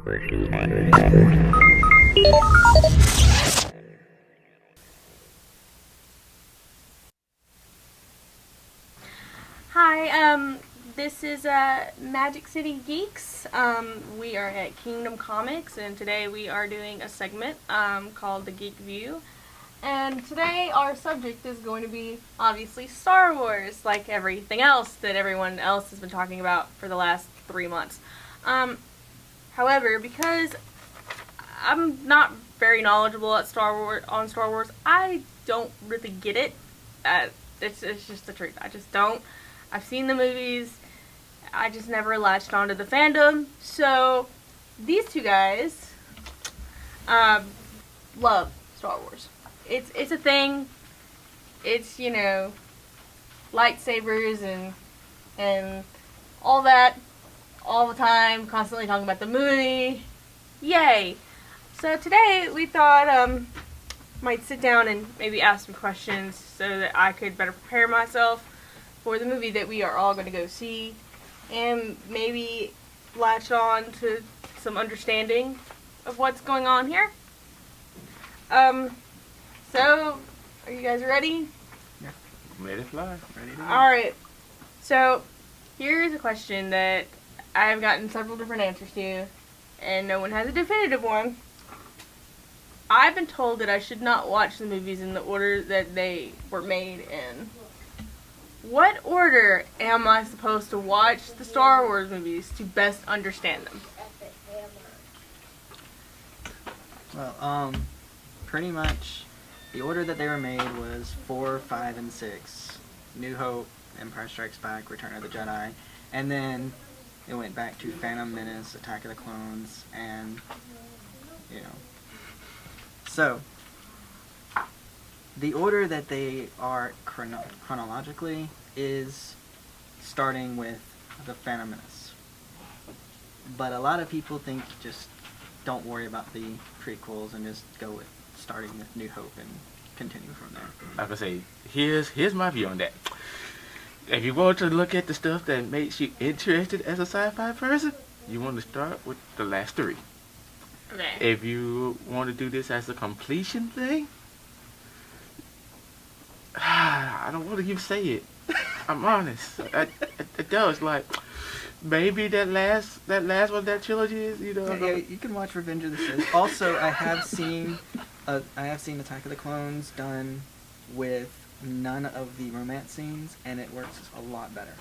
Hi, this is Magic City Geeks. We are at Kingdom Comics, and today we are doing a segment called the Geek View. And today our subject is going to be, obviously, Star Wars, like everything else that everyone else has been talking about for the last 3 months. However, because I'm not very knowledgeable on Star Wars, I don't really get it. It's just the truth. I just don't. I've seen the movies. I just never latched onto the fandom. So, these two guys love Star Wars. It's a thing. It's, lightsabers and all that all the time, constantly talking about the movie. Yay! So today we thought might sit down and maybe ask some questions so that I could better prepare myself for the movie that we are all going to go see, and maybe latch on to some understanding of what's going on here. So, are you guys ready? Yeah. Ready to fly. Ready to go. Alright. So, here's a question that I've gotten several different answers to, and no one has a definitive one. I've been told that I should not watch the movies in the order that they were made in. What order am I supposed to watch the Star Wars movies to best understand them? Well, pretty much the order that they were made was 4, 5, and 6. New Hope, Empire Strikes Back, Return of the Jedi, and then it went back to Phantom Menace, Attack of the Clones, and, So, the order that they are chronologically is starting with the Phantom Menace. But a lot of people think just don't worry about the prequels and just go with starting with New Hope and continue from there. I was gonna say, here's my view on that. If you want to look at the stuff that makes you interested as a sci-fi person, you want to start with the last 3. Okay. If you want to do this as a completion thing, I don't want to even say it. I'm honest. I does like maybe that last one, that trilogy is, Yeah, you can watch Revenge of the Sith. Also, I have seen Attack of the Clones done with none of the romance scenes, and it works a lot better.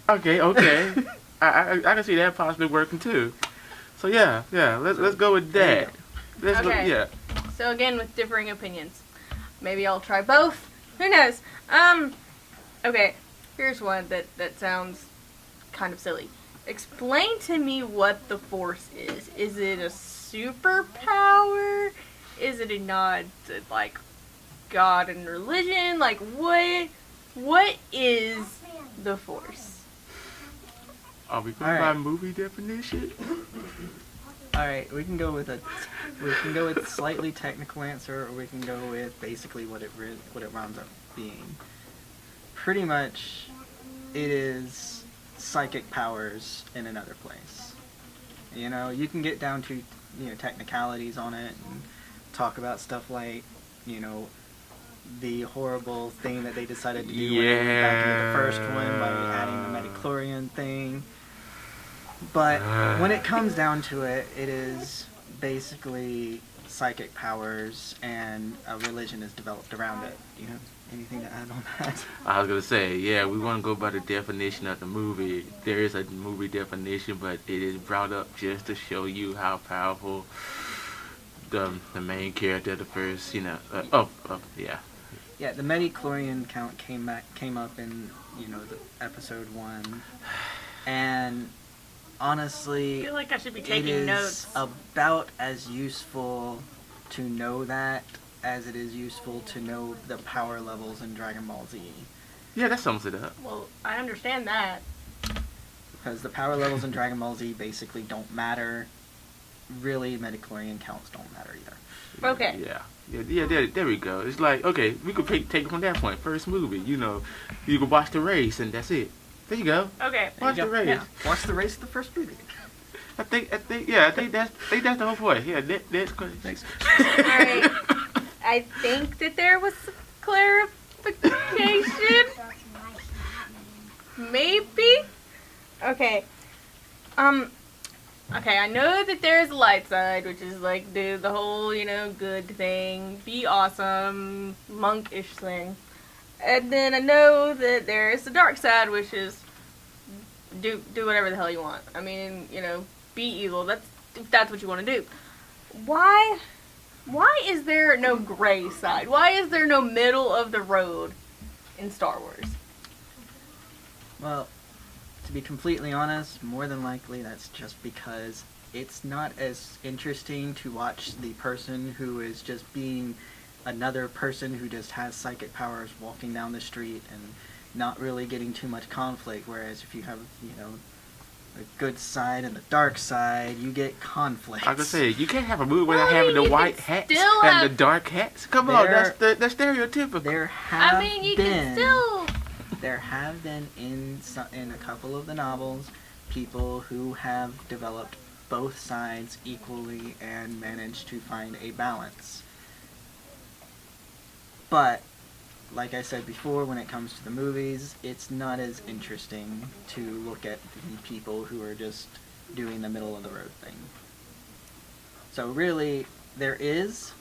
Okay. I can see that possibly working too. So yeah. Let's go with that. Okay. So again, with differing opinions, maybe I'll try both. Who knows? Okay. Here's one that sounds kind of silly. Explain to me what the Force is. Is it a superpower? Is it a nod to, like, God and religion? Like, what is the Force? Are we going by movie definition? Alright, we can go with a slightly technical answer, or we can go with basically what it rounds up being. Pretty much, it is psychic powers in another place. You can get down to technicalities on it and talk about stuff like the horrible thing that they decided to do when they went back into the first one by adding the midichlorian thing. But when it comes down to it, it is basically psychic powers, and a religion is developed around it. Anything to add on that? I was gonna say, we want to go by the definition of the movie. There is a movie definition, but it is brought up just to show you how powerful the main character, the first, Yeah, the midichlorian count came up in the episode 1, and honestly, I feel like I should be taking notes. It is about as useful to know that as it is useful to know the power levels in Dragon Ball Z. Yeah, that sums it up. Well, I understand that. Because the power levels in Dragon Ball Z basically don't matter. Really, midichlorian counts don't matter either. Okay. Yeah, there we go. It's like, okay, we could take it from that point. First movie, you can watch the race and that's it. There you go. Okay. Watch the race. Yeah. Watch the race of the first movie. I think that's the whole point. Yeah, next question. Next. Alright. I think that there was some clarification. Maybe? Okay. Okay, I know that there's a light side, which is like do the whole, good thing, be awesome, monkish thing. And then I know that there's the dark side, which is do whatever the hell you want. I mean, be evil. If that's what you want to do. Why is there no gray side? Why is there no middle of the road in Star Wars? Well, to be completely honest, more than likely that's just because it's not as interesting to watch the person who is just being another person who just has psychic powers walking down the street and not really getting too much conflict, whereas if you have, a good side and the dark side, you get conflict. I was gonna say, you can't have a movie without having the white hats and the dark hats. Come on, that's stereotypical. There have been in a couple of the novels people who have developed both sides equally and managed to find a balance. But like I said before, when it comes to the movies, it's not as interesting to look at the people who are just doing the middle of the road thing. So really, there is,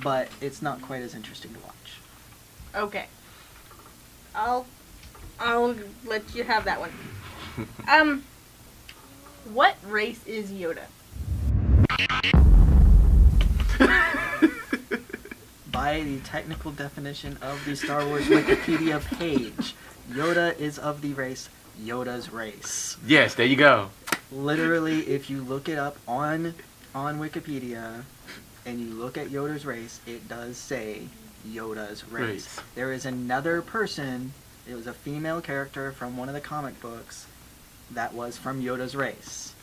but it's not quite as interesting to watch. Okay. I'll let you have that one. What race is Yoda? By the technical definition of the Star Wars Wikipedia page, Yoda is of the race Yoda's race. Yes, there you go. Literally, if you look it up on Wikipedia and you look at Yoda's race, it does say Yoda's race. There is another person, it was a female character from one of the comic books that was from Yoda's race.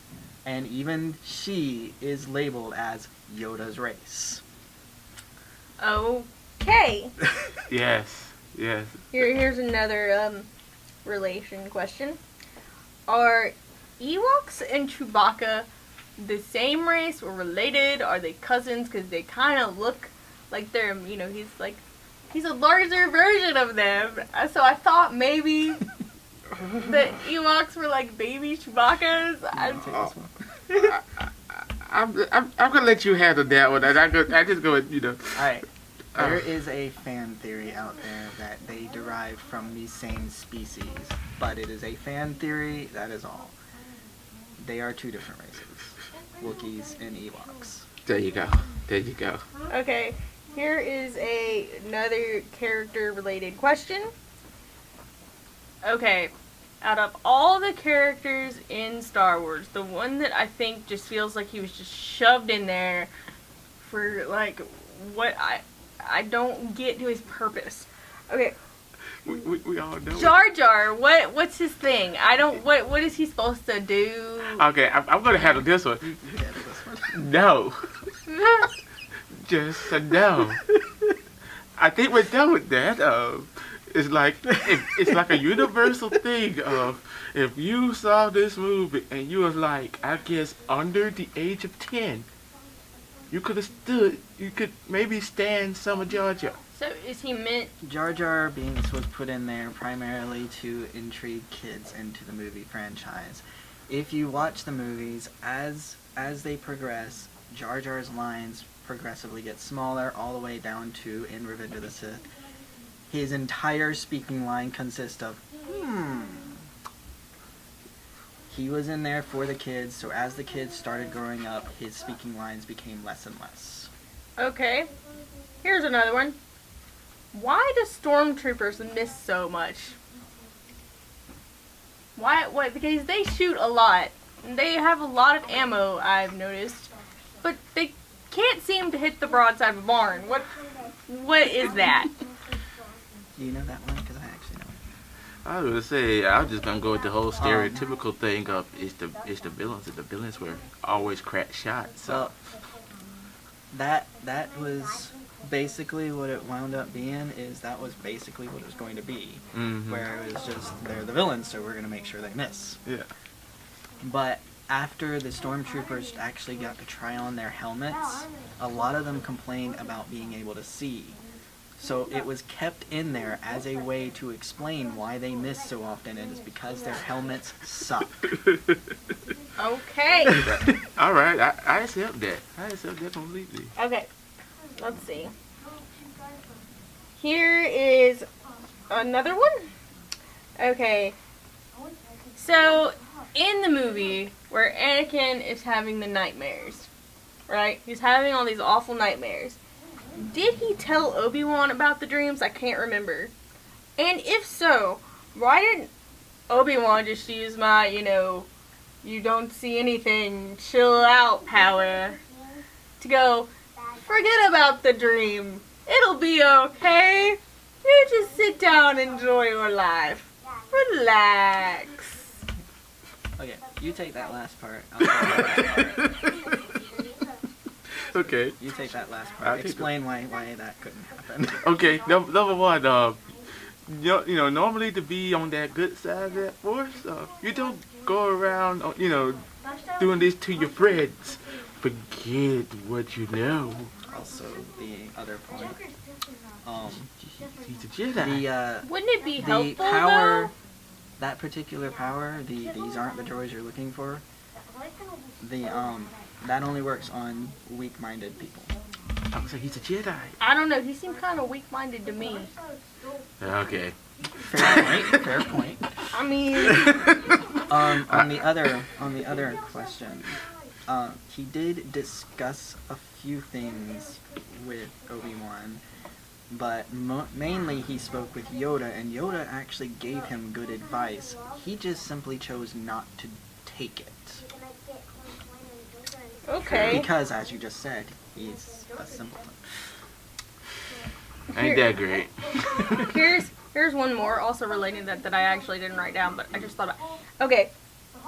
And even she is labeled as Yoda's race. Okay. Yes. Here's another relation question. Are Ewoks and Chewbacca the same race or related? Are they cousins? Because they kind of look like they're, he's a larger version of them. So I thought maybe the Ewoks were like baby Chewbacca's. I'm gonna let you handle that one. I just go with, Alright. There is a fan theory out there that they derive from the same species, but it is a fan theory, that is all. They are two different races, Wookiees and Ewoks. There you go. Okay, here is another character-related question. Okay, out of all the characters in Star Wars, the one that I think just feels like he was just shoved in there for, what I don't get to his purpose. Okay. We all know. Jar Jar, what's his thing? What is he supposed to do? Okay, I'm gonna handle this one. No. Just a no. I think we're done with that. It's like a universal thing of if you saw this movie and you was like, I guess under the age of 10, you could maybe stand some of Jar Jar. So is he meant... Jar Jar Binks was put in there primarily to intrigue kids into the movie franchise. If you watch the movies, as they progress, Jar Jar's lines progressively get smaller all the way down to in Revenge of the Sith. His entire speaking line consists of, He was in there for the kids, so as the kids started growing up, his speaking lines became less and less. Okay. Here's another one. Why do stormtroopers miss so much? Why? Because they shoot a lot. They have a lot of ammo, I've noticed. But they can't seem to hit the broadside of a barn. What is that? Do you know that one? Because I actually know it. I was gonna say, I was just gonna go with the whole stereotypical thing of it's the villains, and the villains were always crack shots. So that was basically what it wound up being. That was basically what it was going to be, where it was just they're the villains, so we're gonna make sure they miss. Yeah. But after the stormtroopers actually got to try on their helmets, a lot of them complained about being able to see. So it was kept in there as a way to explain why they miss so often, and it's because their helmets suck. Okay. All right, I accept that. I accept that completely. Okay. Let's see. Here is another one. Okay. So, in the movie where Anakin is having the nightmares, right? He's having all these awful nightmares. Did he tell Obi-Wan about the dreams? I can't remember. And if so, why didn't Obi-Wan just use my, you don't see anything, chill out power to go, forget about the dream. It'll be okay. You just sit down and enjoy your life. Relax. Okay, you take that last part. I'll take that last part. Okay. You take that last I'll part. take Explain why that couldn't happen. Okay, number one, normally to be on that good side of that force, you don't go around, doing this to your friends. Forget what you know. Also, the other point. He's a Jedi. Wouldn't it be The helpful power, though? that particular power, these aren't the droids you're looking for. That only works on weak-minded people. I was like, he's a Jedi. I don't know. He seemed kind of weak-minded to me. Okay. Fair point. Fair point. I mean, On the other question, he did discuss a few things with Obi-Wan, but mainly he spoke with Yoda, and Yoda actually gave him good advice. He just simply chose not to take it. okay. Because, as you just said, he's a simpleton. Ain't that great? Here's one more, also relating to that I actually didn't write down, but I just thought about. Okay,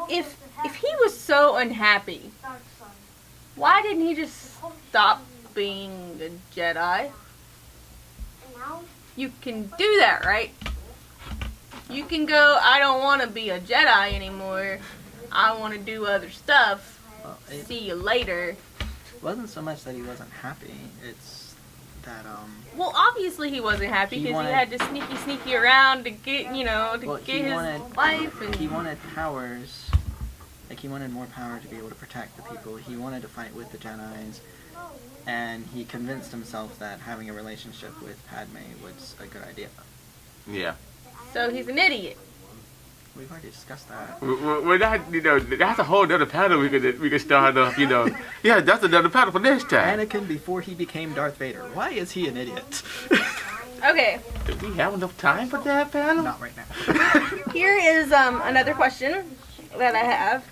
if he was so unhappy, why didn't he just stop being a Jedi? You can do that, right? You can go, I don't want to be a Jedi anymore. I want to do other stuff. Well, it See you later. wasn't so much that he wasn't happy, it's that, Well, obviously he wasn't happy He because he wanted- had to sneaky around to get, Well, get he his wanted- life. And he wanted powers, like he wanted more power to be able to protect the people. He wanted to fight with the Jedis, and he convinced himself that having a relationship with Padme was a good idea. Yeah. so he's an idiot. We've already discussed that. We're not, that's a whole other panel we could start up, Yeah, that's another panel for next time. Anakin before he became Darth Vader. Why is he an idiot? Okay, Do we have enough time for that panel? Not right now. here is another question that I have.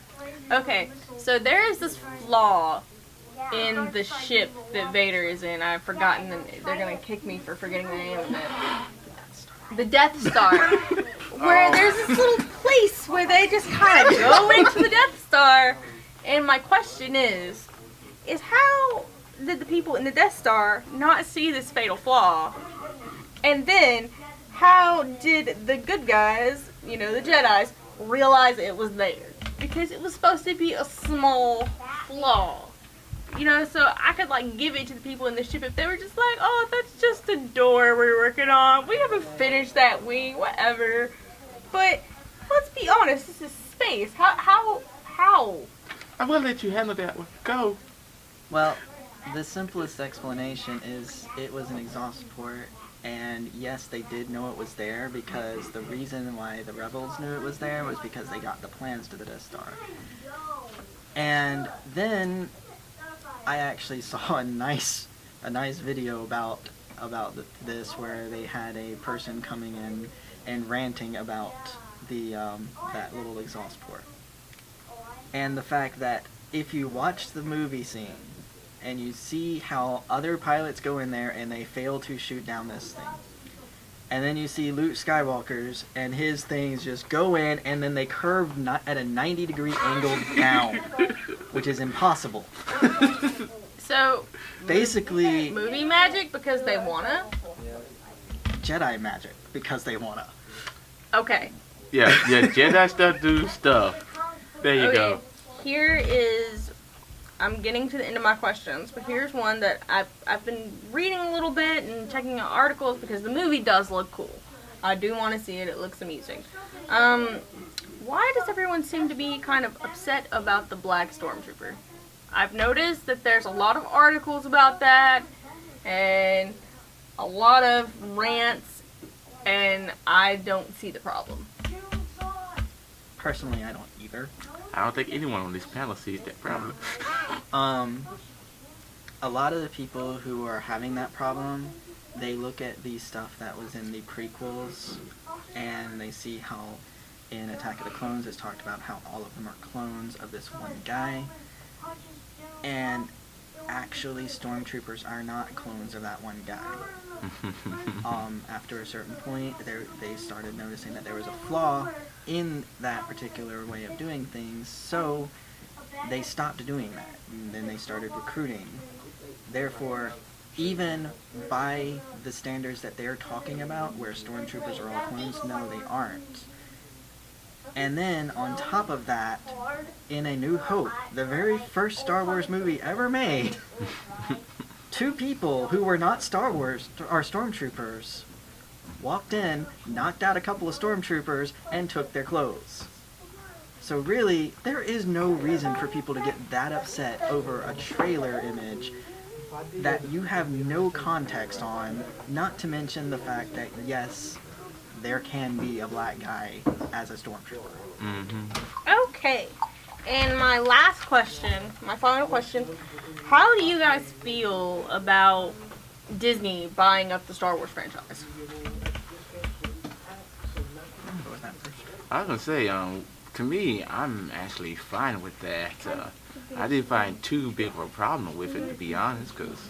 Okay, so there is this flaw in the ship that Vader is in. I've forgotten, they're gonna kick me for forgetting the name of it. The Death Star. Where there's this little place where they just kind of go into the Death Star. And my question is how did the people in the Death Star not see this fatal flaw? And then, how did the good guys, the Jedis, realize it was there? Because it was supposed to be a small flaw. So I could, give it to the people in the ship if they were just like, oh, that's just a door we're working on. We haven't finished that wing, whatever. But, let's be honest, this is space. How? I'm gonna let you handle that one. Go. Well, the simplest explanation is it was an exhaust port, and yes, they did know it was there because the reason why the rebels knew it was there was because they got the plans to the Death Star. And then I actually saw a nice video about this where they had a person coming in and ranting about the that little exhaust port, and the fact that if you watch the movie scene and you see how other pilots go in there and they fail to shoot down this thing, and then you see Luke Skywalker's and his things just go in and then they curve at a 90-degree angle down, which is impossible. So, Basically, movie magic because they wanna? Jedi magic because they wanna. Okay. Yeah, Jedi stuff do stuff. There you go. here is, I'm getting to the end of my questions, but here's one that I've been reading a little bit and checking out articles because the movie does look cool. I do want to see it. It looks amazing. Why does everyone seem to be kind of upset about the Black Stormtrooper? I've noticed that there's a lot of articles about that and a lot of rants, and I don't see the problem. Personally, I don't either. I don't think anyone on this panel sees that problem. A lot of the people who are having that problem, they look at the stuff that was in the prequels, and they see how in Attack of the Clones it's talked about how all of them are clones of this one guy, and actually Stormtroopers are not clones of that one guy. After a certain point, they started noticing that there was a flaw in that particular way of doing things, so they stopped doing that, and then they started recruiting. Therefore, even by the standards that they're talking about, where Stormtroopers are all clones, no, they aren't. And then, on top of that, in A New Hope, the very first Star Wars movie ever made, 2 people who were not Star Wars, or Stormtroopers, walked in, knocked out a couple of Stormtroopers, and took their clothes. So really, there is no reason for people to get that upset over a trailer image that you have no context on, not to mention the fact that, yes, there can be a black guy as a Stormtrooper. Okay, and my last question, my final question, how do you guys feel about Disney buying up the Star Wars franchise? I was gonna say, to me, I'm actually fine with that. I didn't find too big of a problem with it, to be honest, because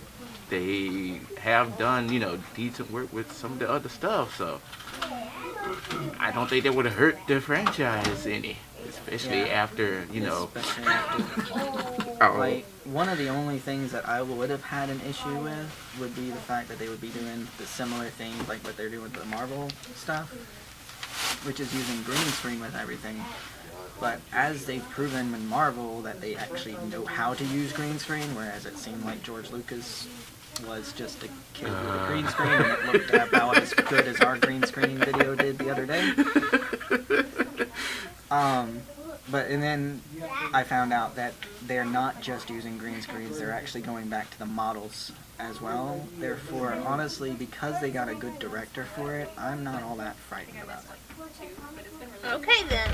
they have done, decent work with some of the other stuff, so I don't think that would have hurt the franchise any, especially after, Especially after, like, one of the only things that I would have had an issue with would be the fact that they would be doing the similar things like what they're doing with the Marvel stuff, which is using green screen with everything. But as they've proven in Marvel that they actually know how to use green screen, whereas it seemed like George Lucas was just a kid with a green screen, and it looked about as good as our green screen video did the other day. And then I found out that they're not just using green screens, they're actually going back to the models as well. Therefore, honestly, because they got a good director for it, I'm not all that frightened about it. Okay then,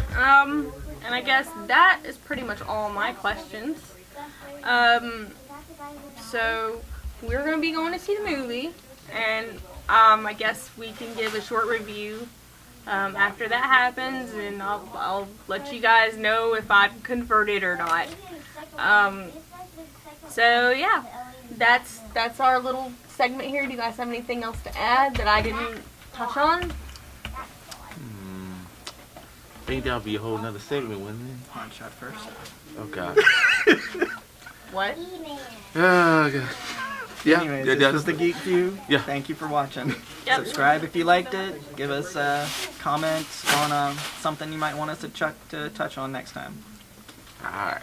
and I guess that is pretty much all my questions. So we're going to be going to see the movie, and I guess we can give a short review after that happens, and I'll let you guys know if I've converted or not. So yeah, that's our little segment here. Do you guys have anything else to add that I didn't touch on? I think that'll be a whole nother segment, wouldn't it? Pawn shot first. Oh, God. What? Oh, God. Yeah, Anyways, yeah, this was the Geek View. Yeah. Thank you for watching. Yep. Subscribe if you liked it. Give us comments on something you might want us to touch on next time. All right.